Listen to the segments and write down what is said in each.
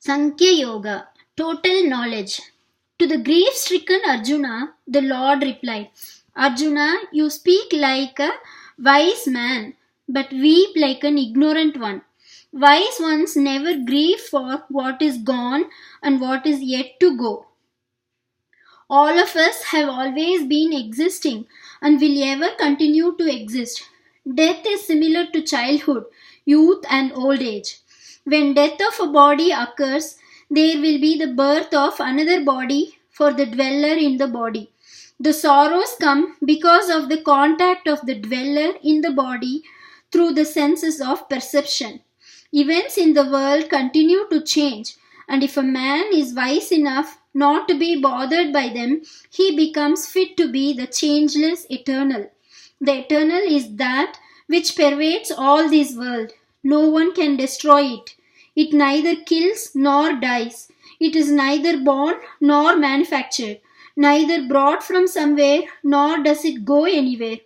Sankhya Yoga, total knowledge. To the grief stricken Arjuna, the Lord replied, Arjuna, you speak like a wise man, but weep like an ignorant one. Wise ones never grieve for what is gone and what is yet to go. All of us have always been existing and will ever continue to exist. Death is similar to childhood, youth, and old age. When death of a body occurs, there will be the birth of another body for the dweller in the body. The sorrows come because of the contact of the dweller in the body through the senses of perception. Events in the world continue to change, and if a man is wise enough not to be bothered by them, he becomes fit to be the changeless eternal. The eternal is that which pervades all this world. No one can destroy it. It neither kills nor dies. It is neither born nor manufactured, neither brought from somewhere nor does it go anywhere.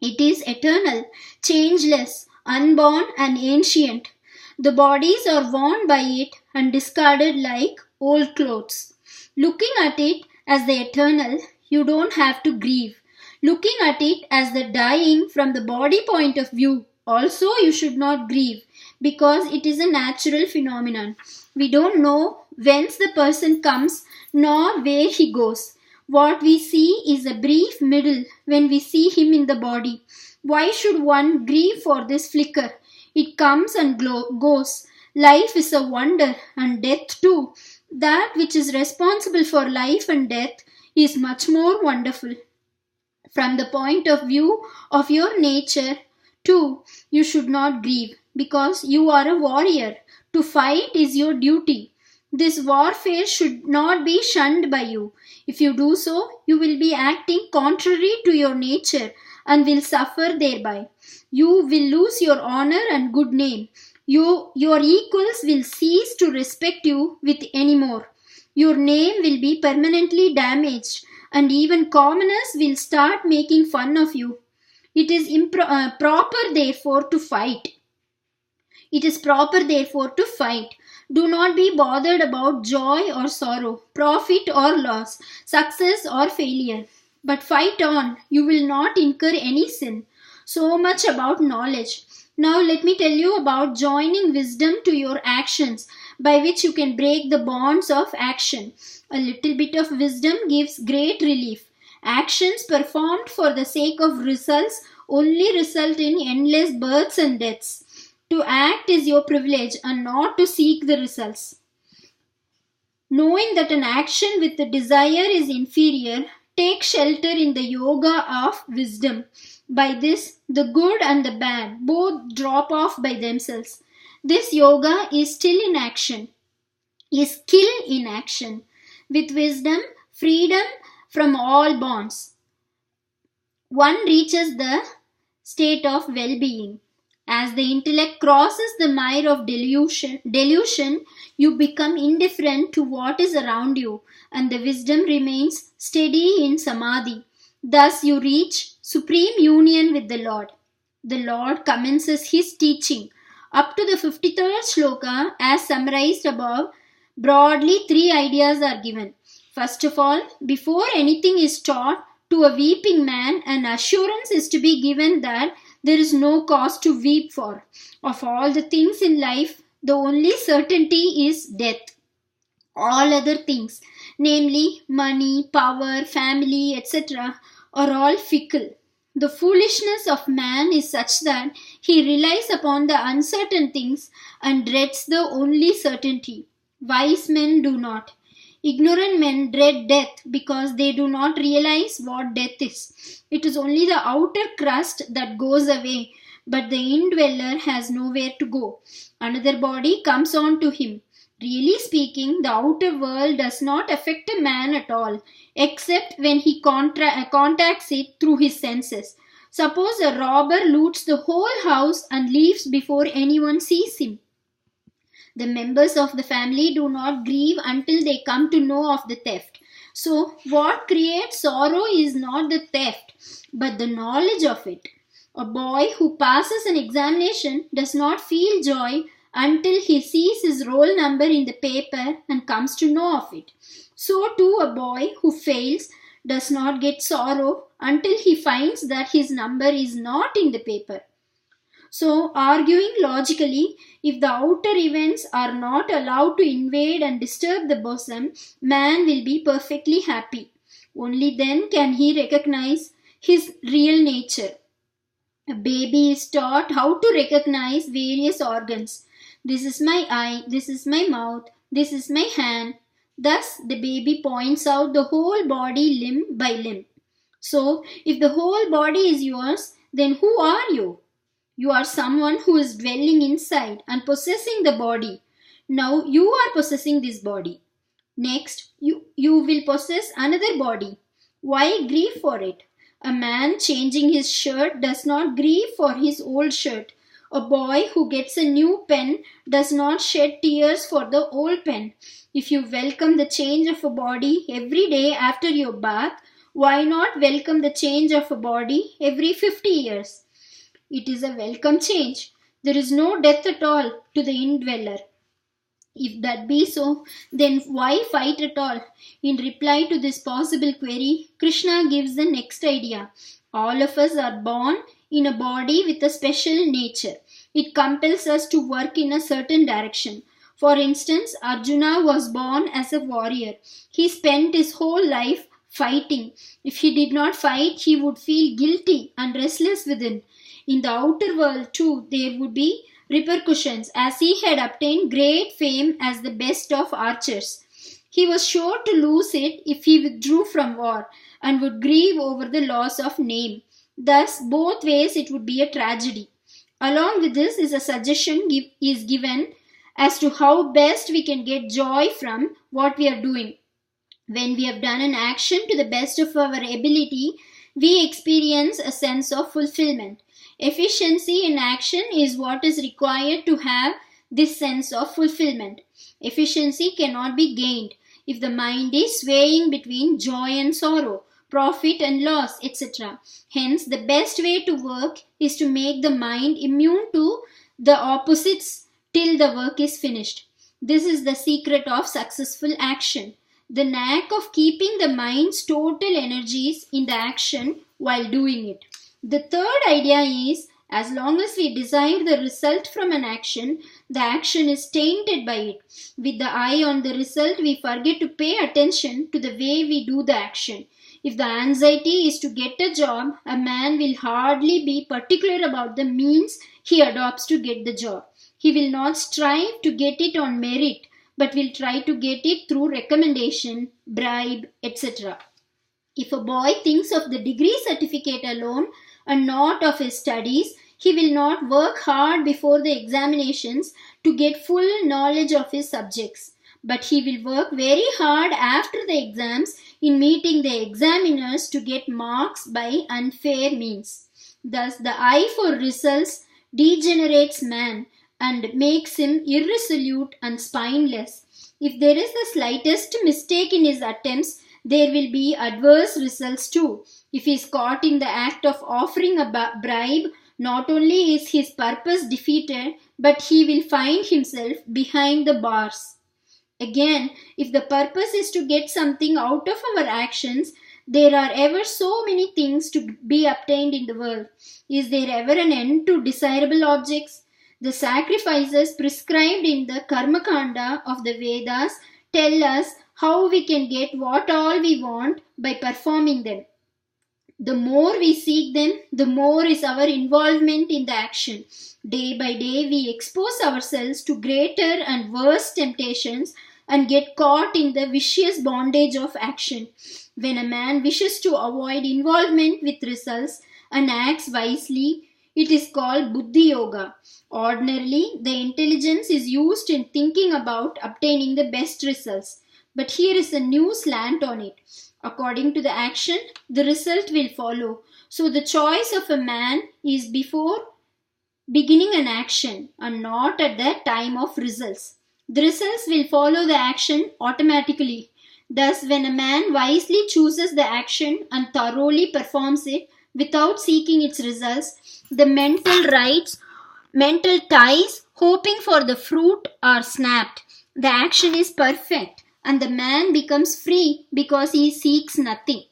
It is eternal, changeless, unborn, and ancient. The bodies are worn by it and discarded like old clothes. Looking at it as the eternal, you don't have to grieve. Looking at it as the dying from the body point of view, also you should not grieve because it is a natural phenomenon. We don't know whence the person comes nor where he goes. What we see is a brief middle when we see him in the body. Why should one grieve for this flicker? It comes and goes. Life is a wonder, and death too. That which is responsible for life and death is much more wonderful. From the point of view of your nature, too, you should not grieve because you are a warrior. To fight is your duty. This warfare should not be shunned by you. If you do so, you will be acting contrary to your nature and will suffer thereby. You will lose your honor and good name. Your equals will cease to respect you with any more. Your name will be permanently damaged, and even commoners will start making fun of you. It is proper, therefore, to fight. It is proper, therefore, to fight. Do not be bothered about joy or sorrow, profit or loss, success or failure. But fight on. You will not incur any sin. So much about knowledge. Now let me tell you about joining wisdom to your actions, by which you can break the bonds of action. A little bit of wisdom gives great relief. Actions performed for the sake of results only result in endless births and deaths. To act is your privilege and not to seek the results. Knowing that an action with the desire is inferior, take shelter in the yoga of wisdom. By this, the good and the bad both drop off by themselves. This yoga is skill in action. With wisdom, freedom from all bonds, one reaches the state of well-being. As the intellect crosses the mire of delusion, you become indifferent to what is around you, and the wisdom remains steady in samadhi. Thus you reach supreme union with the Lord. The Lord commences his teaching. Up to the 53rd shloka, as summarized above, broadly three ideas are given. First of all, before anything is taught to a weeping man, an assurance is to be given that there is no cause to weep for. Of all the things in life, the only certainty is death. All other things, namely money, power, family, etc., are all fickle. The foolishness of man is such that he relies upon the uncertain things and dreads the only certainty. Wise men do not. Ignorant men dread death because they do not realize what death is. It is only the outer crust that goes away, but the indweller has nowhere to go. Another body comes on to him. Really speaking, the outer world does not affect a man at all, except when he contacts it through his senses. Suppose a robber loots the whole house and leaves before anyone sees him. The members of the family do not grieve until they come to know of the theft. So, what creates sorrow is not the theft, but the knowledge of it. A boy who passes an examination does not feel joy until he sees his roll number in the paper and comes to know of it. So too a boy who fails does not get sorrow until he finds that his number is not in the paper. So, arguing logically, if the outer events are not allowed to invade and disturb the bosom, man will be perfectly happy. Only then can he recognize his real nature. A baby is taught how to recognize various organs. This is my eye, this is my mouth, this is my hand. Thus, the baby points out the whole body limb by limb. So, if the whole body is yours, then who are you? You are someone who is dwelling inside and possessing the body. Now you are possessing this body. Next, you will possess another body. Why grieve for it? A man changing his shirt does not grieve for his old shirt. A boy who gets a new pen does not shed tears for the old pen. If you welcome the change of a body every day after your bath, why not welcome the change of a body every 50 years? It is a welcome change. There is no death at all to the indweller. If that be so, then why fight at all? In reply to this possible query, Krishna gives the next idea. All of us are born in a body with a special nature. It compels us to work in a certain direction. For instance, Arjuna was born as a warrior. He spent his whole life fighting. If he did not fight, he would feel guilty and restless within. In the outer world too, there would be repercussions, as he had obtained great fame as the best of archers. He was sure to lose it if he withdrew from war, and would grieve over the loss of name. Thus, both ways it would be a tragedy. Along with this is a suggestion is given as to how best we can get joy from what we are doing. When we have done an action to the best of our ability, we experience a sense of fulfillment. Efficiency in action is what is required to have this sense of fulfillment. Efficiency cannot be gained if the mind is swaying between joy and sorrow, profit and loss, etc. Hence, the best way to work is to make the mind immune to the opposites till the work is finished. This is the secret of successful action. The knack of keeping the mind's total energies in the action while doing it. The third idea is, as long as we desire the result from an action, the action is tainted by it. With the eye on the result, we forget to pay attention to the way we do the action. If the anxiety is to get a job, a man will hardly be particular about the means he adopts to get the job. He will not strive to get it on merit, but will try to get it through recommendation, bribe, etc. If a boy thinks of the degree certificate alone and not of his studies, he will not work hard before the examinations to get full knowledge of his subjects. But he will work very hard after the exams in meeting the examiners to get marks by unfair means. Thus, the eye for results degenerates man and makes him irresolute and spineless. If there is the slightest mistake in his attempts, there will be adverse results too. If he is caught in the act of offering a bribe, not only is his purpose defeated, but he will find himself behind the bars. Again, if the purpose is to get something out of our actions, there are ever so many things to be obtained in the world. Is there ever an end to desirable objects? The sacrifices prescribed in the Karmakanda of the Vedas tell us how we can get what all we want by performing them. The more we seek them, the more is our involvement in the action. Day by day, we expose ourselves to greater and worse temptations and get caught in the vicious bondage of action. When a man wishes to avoid involvement with results and acts wisely, it is called Buddhi Yoga. Ordinarily, the intelligence is used in thinking about obtaining the best results. But here is a new slant on it. According to the action, the result will follow. So the choice of a man is before beginning an action and not at the time of results. The results will follow the action automatically. Thus, when a man wisely chooses the action and thoroughly performs it without seeking its results, the mental ties hoping for the fruit are snapped. The action is perfect, and the man becomes free because he seeks nothing.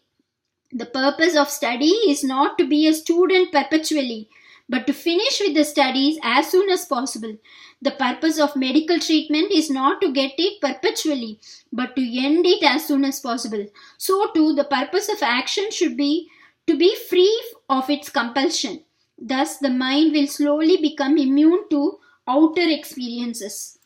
The purpose of study is not to be a student perpetually, but to finish with the studies as soon as possible. The purpose of medical treatment is not to get it perpetually, but to end it as soon as possible. So, too, the purpose of action should be to be free of its compulsion. Thus, the mind will slowly become immune to outer experiences.